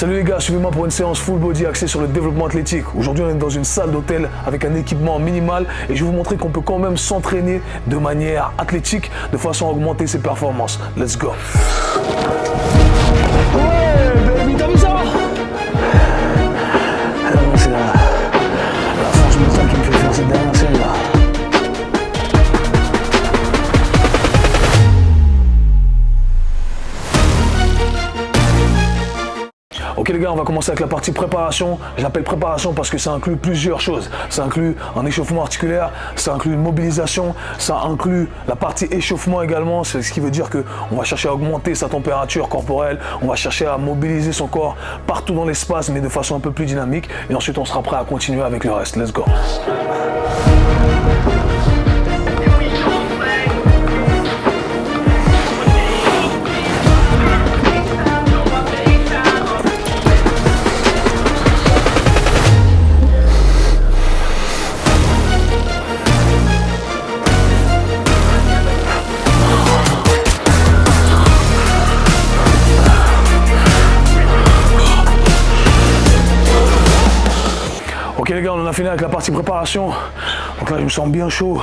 Salut les gars, suivez-moi pour une séance full body axée sur le développement athlétique. Aujourd'hui on est dans une salle d'hôtel avec un équipement minimal et je vais vous montrer qu'on peut quand même s'entraîner de manière athlétique de façon à augmenter ses performances. Let's go. Ouais, baby, t'as vu ça? C'est la force mentale qui me fait faire cette dernière série là. Ok les gars, on va commencer avec la partie préparation. Je l'appelle préparation parce que ça inclut plusieurs choses. Ça inclut un échauffement articulaire, ça inclut une mobilisation, ça inclut la partie échauffement également. C'est ce qui veut dire qu'on va chercher à augmenter sa température corporelle, on va chercher à mobiliser son corps partout dans l'espace mais de façon un peu plus dynamique. Et ensuite on sera prêt à continuer avec le reste. Let's go. Ok les gars, on en a fini avec la partie préparation. Donc là, je me sens bien chaud.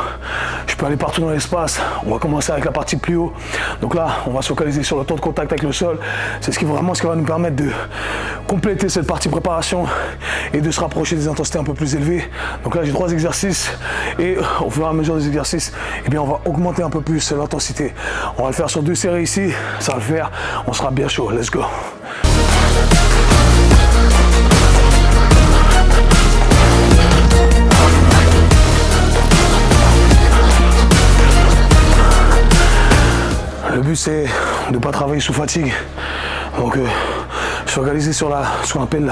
Je peux aller partout dans l'espace. On va commencer avec la partie plus haut. Donc là, on va se focaliser sur le temps de contact avec le sol. C'est vraiment ce qui va nous permettre de compléter cette partie préparation et de se rapprocher des intensités un peu plus élevées. Donc là, j'ai 3 exercices et au fur et à mesure des exercices, eh bien, on va augmenter un peu plus l'intensité. On va le faire sur 2 séries ici. Ça va le faire. On sera bien chaud. Let's go. Le but c'est de ne pas travailler sous fatigue. Donc se focaliser sur ce qu'on appelle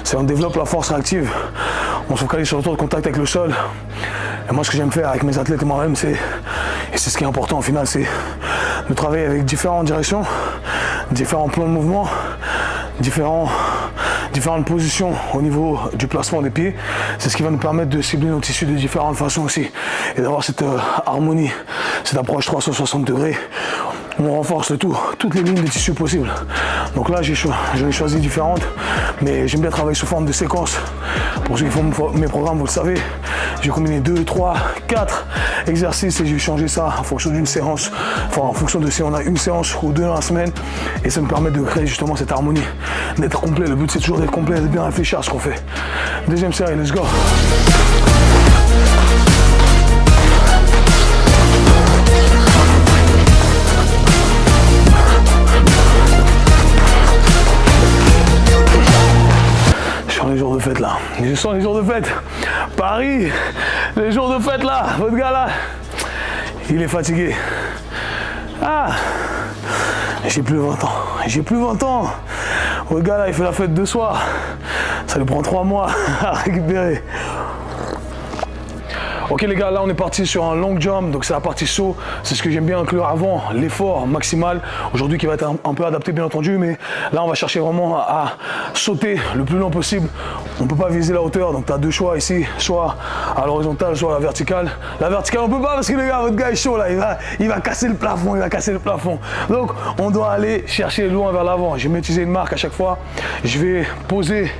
c'est on développe la force réactive. On se focalise sur le temps de contact avec le sol. Et moi ce que j'aime faire avec mes athlètes et moi-même et c'est ce qui est important au final, c'est de travailler avec différentes directions, différents plans de mouvement, différentes positions au niveau du placement des pieds. C'est ce qui va nous permettre de cibler nos tissus de différentes façons aussi et d'avoir cette harmonie, cette approche 360 degrés. On renforce le tout, toutes les lignes de tissu possibles. Donc là, j'en ai choisi différentes, mais j'aime bien travailler sous forme de séquence. Pour ceux qui font mes programmes, vous le savez, j'ai combiné 2, 3, 4 exercices et j'ai changé ça en fonction d'une séance, enfin en fonction de si on a une séance ou 2 dans la semaine. Et ça me permet de créer justement cette harmonie, d'être complet. Le but c'est toujours d'être complet, de bien réfléchir à ce qu'on fait. Deuxième série, let's go. Les jours de fête là, je sens les jours de fête. Paris, les jours de fête là, votre gars là, il est fatigué. Ah, j'ai plus 20 ans, Votre gars là, il fait la fête de soir. Ça lui prend 3 mois à récupérer. Ok les gars, là on est parti sur un long jump, donc c'est la partie saut, c'est ce que j'aime bien inclure avant, l'effort maximal, aujourd'hui qui va être un peu adapté bien entendu, mais là on va chercher vraiment à sauter le plus long possible. On ne peut pas viser la hauteur, donc tu as 2 choix ici, soit à l'horizontale, soit à la verticale. La verticale on peut pas parce que les gars, votre gars est chaud là, il va casser le plafond, Donc on doit aller chercher loin vers l'avant. Je vais utiliser une marque à chaque fois, je vais poser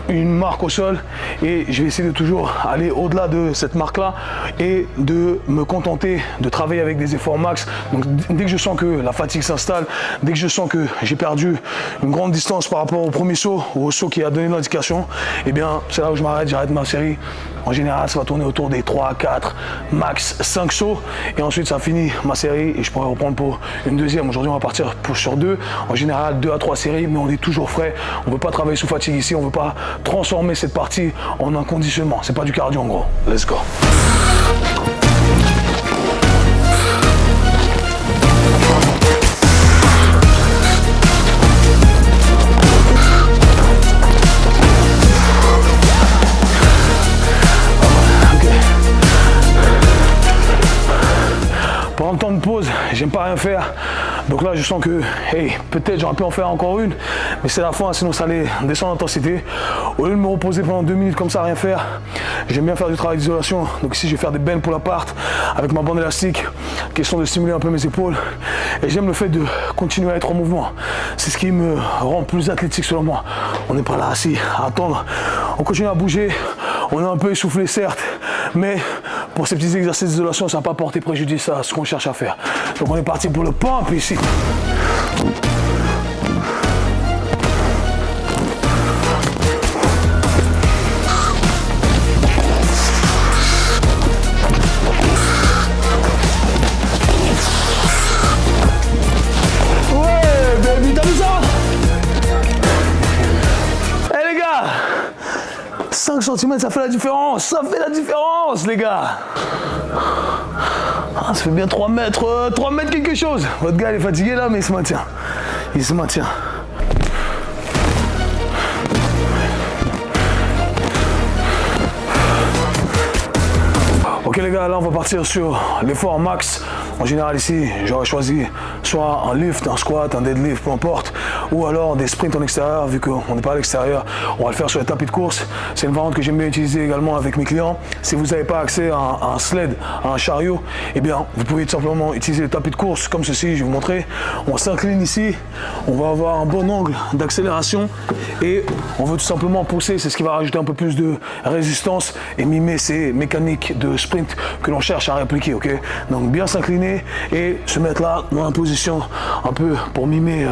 une marque au sol et je vais essayer de toujours aller au-delà de cette marque là et de me contenter de travailler avec des efforts max. Donc dès que je sens que la fatigue s'installe, dès que je sens que j'ai perdu une grande distance par rapport au premier saut ou au saut qui a donné l'indication, eh bien c'est là où je m'arrête, j'arrête ma série. En général ça va tourner autour des 3, 4, max 5 sauts et ensuite ça finit ma série et je pourrais reprendre pour une deuxième. Aujourd'hui on va partir sur 2, en général 2 à 3 séries, mais on est toujours frais. On ne veut pas travailler sous fatigue ici, on ne veut pas transformer cette partie en un conditionnement. C'est pas du cardio en gros. Let's go. Pendant le temps de pause, j'aime pas rien faire. Donc là, je sens que, hey, peut-être j'aurais pu en faire encore une, mais c'est la fin, sinon ça allait descendre l'intensité. Au lieu de me reposer pendant 2 minutes comme ça, rien faire, j'aime bien faire du travail d'isolation. Donc ici, je vais faire des bends pour l'appart avec ma bande élastique, question de stimuler un peu mes épaules. Et j'aime le fait de continuer à être en mouvement. C'est ce qui me rend plus athlétique selon moi. On n'est pas là assis à attendre. On continue à bouger. On est un peu essoufflé certes, mais pour ces petits exercices d'isolation, ça n'a pas porté préjudice à ce qu'on cherche à faire. Donc on est parti pour le pump ici. Ouais, baby, t'as vu ça? Eh les gars, 5 cm, ça fait la différence. Ça fait la différence, les gars. Ah, ça fait bien 3 mètres, 3 mètres quelque chose. Votre gars, il est fatigué là, mais il se maintient. Il se maintient. Ok les gars, là on va partir sur l'effort max. En général ici, j'aurais choisi soit un lift, un squat, un deadlift, peu importe, ou alors des sprints en extérieur, vu qu'on n'est pas à l'extérieur, on va le faire sur les tapis de course. C'est une variante que j'aime bien utiliser également avec mes clients. Si vous n'avez pas accès à un sled, à un chariot, eh bien vous pouvez tout simplement utiliser les tapis de course comme ceci, je vais vous montrer. On s'incline ici, on va avoir un bon angle d'accélération et on veut tout simplement pousser, c'est ce qui va rajouter un peu plus de résistance et mimer ces mécaniques de sprint que l'on cherche à répliquer, ok? Donc bien s'incliner et se mettre là dans la position un peu pour mimer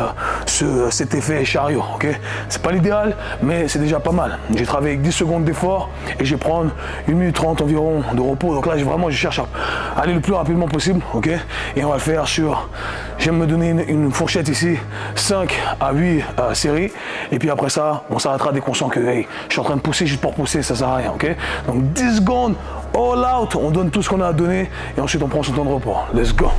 cet effet chariot, ok? C'est pas l'idéal, mais c'est déjà pas mal. J'ai travaillé avec 10 secondes d'effort et je vais prendre 1 minute 30 environ de repos. Donc là, je cherche à aller le plus rapidement possible, ok? Et on va le faire sur, j'aime me donner une fourchette ici, 5 à 8 séries. Et puis après ça, on s'arrêtera dès qu'on sent que, hey, je suis en train de pousser juste pour pousser, ça sert à rien, ok? Donc 10 secondes, all out, on donne tout ce qu'on a à donner et ensuite on prend son temps de repos. Let's go!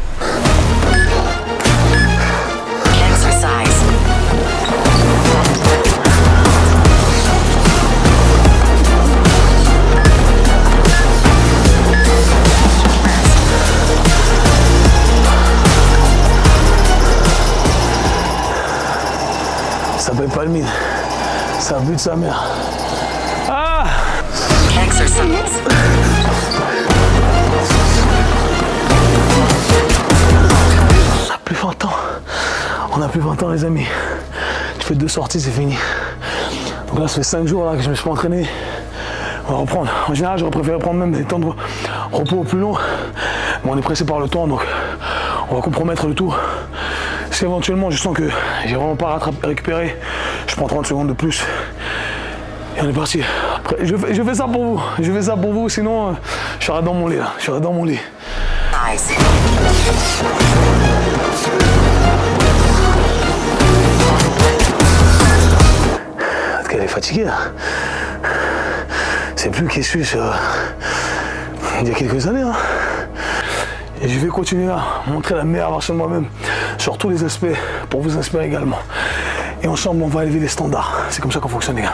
Ça paye pas le mine, ça bute sa mère. Ah! Exercise. On n'a plus 20 ans les amis. Tu fais 2 sorties, c'est fini. Donc là ça fait 5 jours là, que je me suis pas entraîné. On va reprendre. En général j'aurais préféré prendre même des temps de repos plus longs. Mais on est pressé par le temps donc on va compromettre le tout. Si éventuellement je sens que j'ai vraiment pas récupéré, je prends 30 secondes de plus. Et on est parti. Après, je fais ça pour vous. Je fais ça pour vous, sinon je serai dans mon lit là. Je serai dans mon lit. Nice. Elle est fatiguée là. C'est plus qui suis il y a quelques années. Hein. Et je vais continuer à montrer la meilleure version de moi-même sur tous les aspects pour vous inspirer également. Et ensemble, on va élever les standards. C'est comme ça qu'on fonctionne, les gars.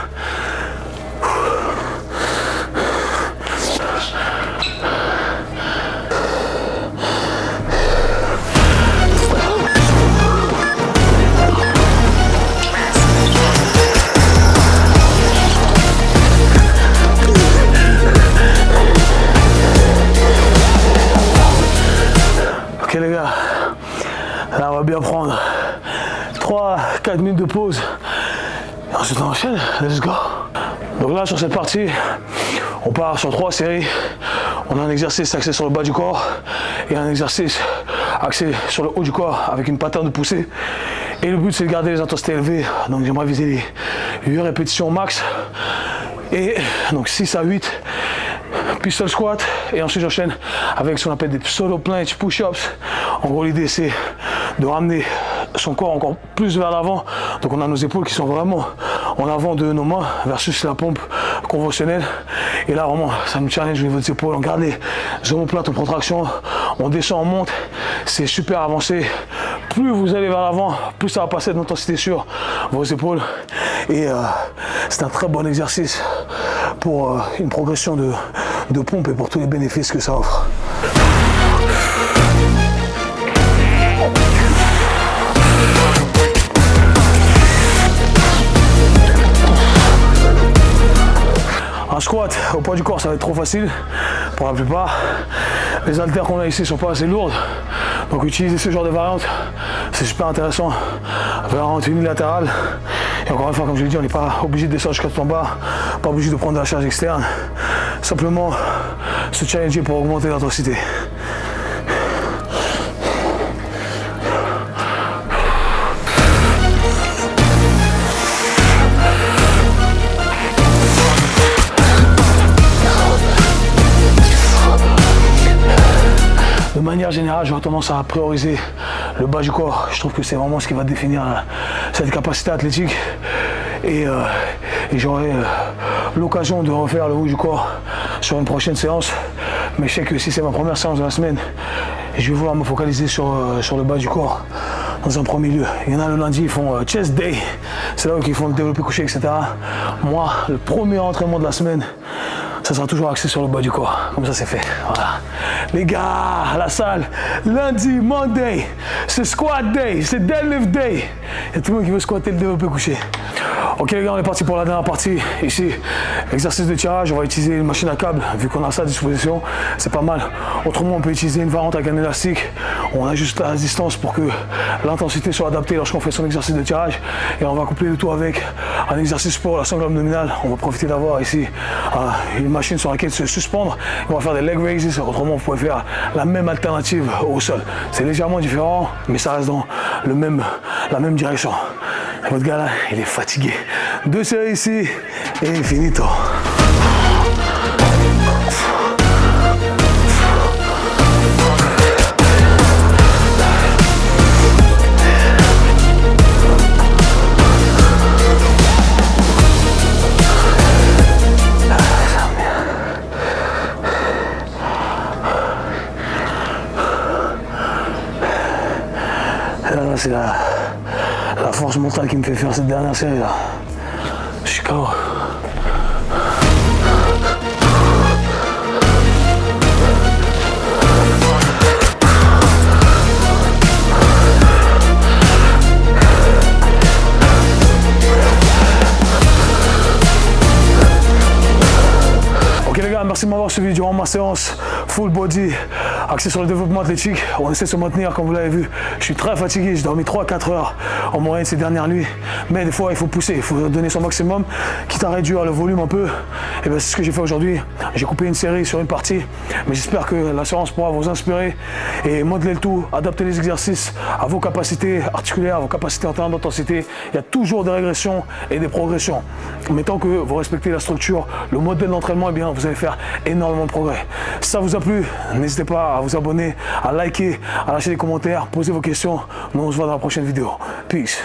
Ok les gars, là on va bien prendre 3-4 minutes de pause et ensuite on enchaîne, let's go. Donc là sur cette partie, on part sur 3 séries. On a un exercice axé sur le bas du corps et un exercice axé sur le haut du corps avec une pattern de poussée. Et le but c'est de garder les intensités élevées, donc j'aimerais viser les 8 répétitions max. Et donc 6 à 8 pistol squat et ensuite j'enchaîne avec ce qu'on appelle des pseudo planche push-ups. En gros l'idée c'est de ramener son corps encore plus vers l'avant, donc on a nos épaules qui sont vraiment en avant de nos mains versus la pompe conventionnelle. Et là vraiment ça me challenge au niveau des épaules, on garde les omoplates en contraction, on descend, on monte, c'est super avancé. Plus vous allez vers l'avant, plus ça va passer de l'intensité sur vos épaules et c'est un très bon exercice pour une progression de pompe et pour tous les bénéfices que ça offre. En squat, au poids du corps, ça va être trop facile pour la plupart. Les haltères qu'on a ici ne sont pas assez lourdes. Donc utiliser ce genre de variante, c'est super intéressant. Variante unilatérale. Et encore une fois, comme je l'ai dit, on n'est pas obligé de descendre jusqu'à tout en bas, pas obligé de prendre de la charge externe. Simplement se challenger pour augmenter l'intensité. De manière générale, j'aurais tendance à prioriser le bas du corps. Je trouve que c'est vraiment ce qui va définir cette capacité athlétique. Et j'aurai l'occasion de refaire le haut du corps sur une prochaine séance. Mais je sais que si c'est ma première séance de la semaine, je vais vouloir me focaliser sur le bas du corps dans un premier lieu. Il y en a le lundi, ils font chest day. C'est là où ils font le développé couché, etc. Moi, le premier entraînement de la semaine, ça sera toujours axé sur le bas du corps. Comme ça, c'est fait. Voilà. Les gars, à la salle, lundi, Monday, c'est squat day, c'est deadlift day. Il y a tout le monde qui veut squatter le développé couché. Ok les gars, on est parti pour la dernière partie. Ici, exercice de tirage, on va utiliser une machine à câble, vu qu'on a ça à disposition, c'est pas mal. Autrement, on peut utiliser une variante avec un élastique. On ajuste la distance pour que l'intensité soit adaptée lorsqu'on fait son exercice de tirage. Et on va coupler le tout avec un exercice pour la sangle abdominale. On va profiter d'avoir ici une machine sur laquelle se suspendre. On va faire des leg raises. Autrement, vous pouvez faire la même alternative au sol. C'est légèrement différent, mais ça reste dans la même direction. Votre gars là, il est fatigué. 2 séries ici et finito. Là, c'est la force mentale qui me fait faire cette dernière série là. Je suis KO. Ok les gars, merci de m'avoir suivi durant ma séance full body axé sur le développement athlétique. On essaie de se maintenir comme vous l'avez vu. Je suis très fatigué, j'ai dormi 3-4 heures en moyenne ces dernières nuits. Mais des fois il faut pousser, il faut donner son maximum, quitte à réduire le volume un peu. Et bien c'est ce que j'ai fait aujourd'hui. J'ai coupé une série sur une partie, mais j'espère que la séance pourra vous inspirer et modeler le tout, adapter les exercices à vos capacités articulaires, à vos capacités en termes d'intensité. Il y a toujours des régressions et des progressions. Mais tant que vous respectez la structure, le modèle d'entraînement, eh bien vous allez faire énormément de progrès. Si ça vous a plu, n'hésitez pas à vous abonner, à liker, à lâcher des commentaires, poser vos questions. Nous on se voit dans la prochaine vidéo. Peace.